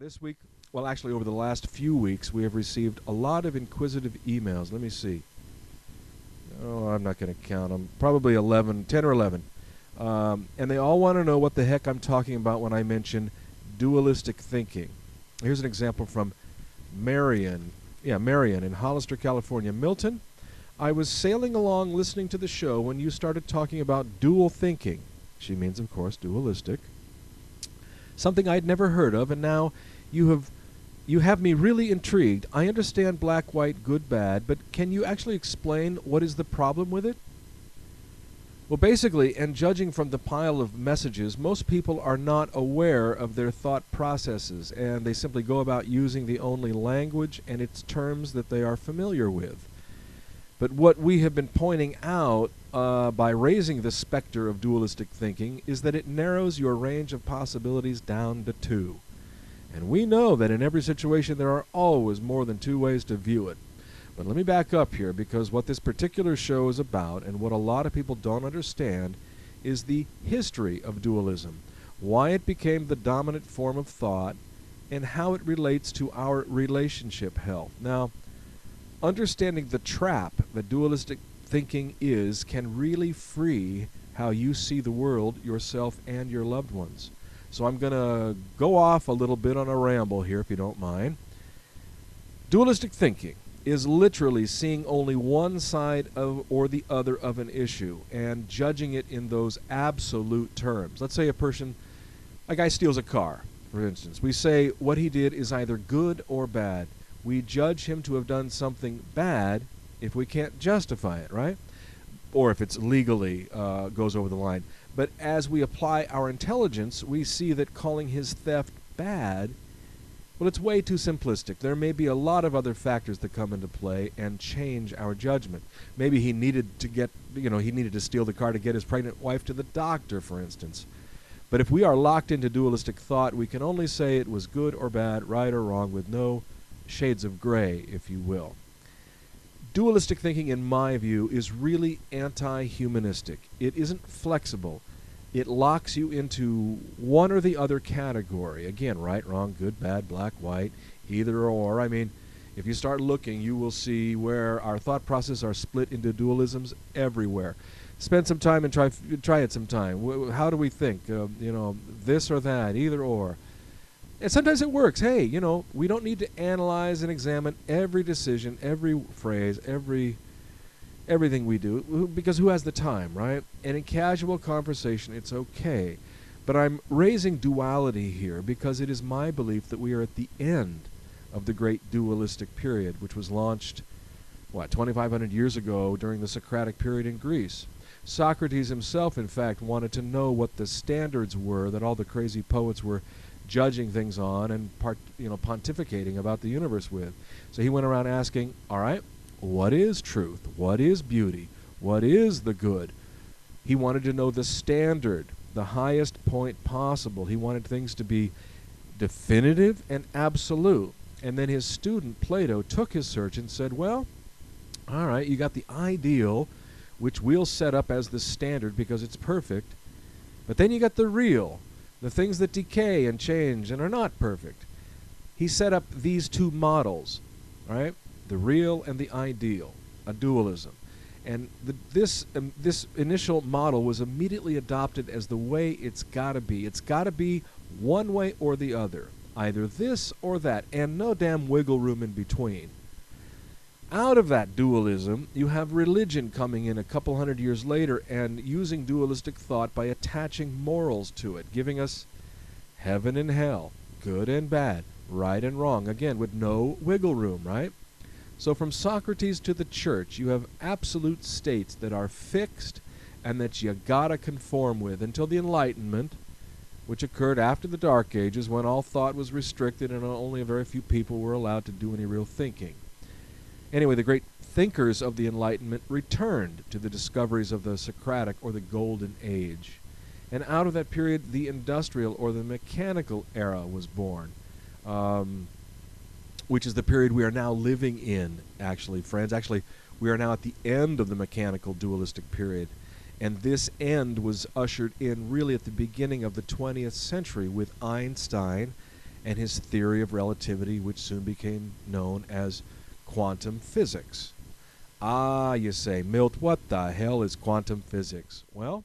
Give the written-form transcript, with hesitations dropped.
This week, well, actually, over the last few weeks, we have received a lot of inquisitive emails. Let me see. Oh, I'm not going to count them. Probably 11, 10 or 11. And they all want to know what the heck I'm talking about when I mention dualistic thinking. Here's an example from Marion. Yeah, Marion in Hollister, California. Milton, I was sailing along listening to the show when you started talking about dual thinking. She means, of course, dualistic. Something I'd never heard of, and now you have me really intrigued. I understand black, white, good, bad, but can you actually explain what is the problem with it? Well, basically, and judging from the pile of messages, most people are not aware of their thought processes, and they simply go about using the only language and its terms that they are familiar with. But what we have been pointing out by raising the specter of dualistic thinking is that it narrows your range of possibilities down to two. And we know that in every situation there are always more than two ways to view it. But let me back up here, because what this particular show is about, and what a lot of people don't understand, is the history of dualism, why it became the dominant form of thought, and how it relates to our relationship health. Now, understanding the trap that dualistic thinking is can really free how you see the world, yourself, and your loved ones. So I'm going to go off a little bit on a ramble here, if you don't mind. Dualistic thinking is literally seeing only one side of or the other of an issue and judging it in those absolute terms. Let's say a guy steals a car, for instance. We say what he did is either good or bad. We judge him to have done something bad if we can't justify it, right? Or if it's legally goes over the line. But as we apply our intelligence, we see that calling his theft bad, well, it's way too simplistic. There may be a lot of other factors that come into play and change our judgment. Maybe he needed to steal the car to get his pregnant wife to the doctor, for instance. But if we are locked into dualistic thought, we can only say it was good or bad, right or wrong, with no shades of gray, if you will. Dualistic thinking, in my view, is really anti-humanistic. It isn't flexible. It locks you into one or the other category. Again, right, wrong, good, bad, black, white, either or. I mean, if you start looking, you will see where our thought processes are split into dualisms everywhere. Spend some time and try it sometime. How do we think? This or that, either or. And sometimes it works. Hey, we don't need to analyze and examine every decision, every phrase, everything we do, because who has the time, right? And in casual conversation, it's okay. But I'm raising duality here because it is my belief that we are at the end of the great dualistic period, which was launched, 2,500 years ago during the Socratic period in Greece. Socrates himself, in fact, wanted to know what the standards were that all the crazy poets were judging things on and pontificating about the universe with. So he went around asking, all right, what is truth? What is beauty? What is the good? He wanted to know the standard, the highest point possible. He wanted things to be definitive and absolute. And then his student, Plato, took his search and said, well, all right, you got the ideal, which we'll set up as the standard because it's perfect. But then you got the real, the things that decay and change and are not perfect. He set up these two models, right? The real and the ideal, a dualism. And this initial model was immediately adopted as the way it's got to be. It's got to be one way or the other, either this or that, and no damn wiggle room in between. Out of that dualism, you have religion coming in a couple hundred years later and using dualistic thought by attaching morals to it, giving us heaven and hell, good and bad, right and wrong, again, with no wiggle room, right? So from Socrates to the church, you have absolute states that are fixed and that you gotta conform with until the Enlightenment, which occurred after the Dark Ages when all thought was restricted and only a very few people were allowed to do any real thinking. Anyway, the great thinkers of the Enlightenment returned to the discoveries of the Socratic or the Golden Age. And out of that period, the industrial or the mechanical era was born, which is the period we are now living in, actually, friends. Actually, we are now at the end of the mechanical dualistic period. And this end was ushered in really at the beginning of the 20th century with Einstein and his theory of relativity, which soon became known as quantum physics. Ah, you say, Milt, what the hell is quantum physics? Well,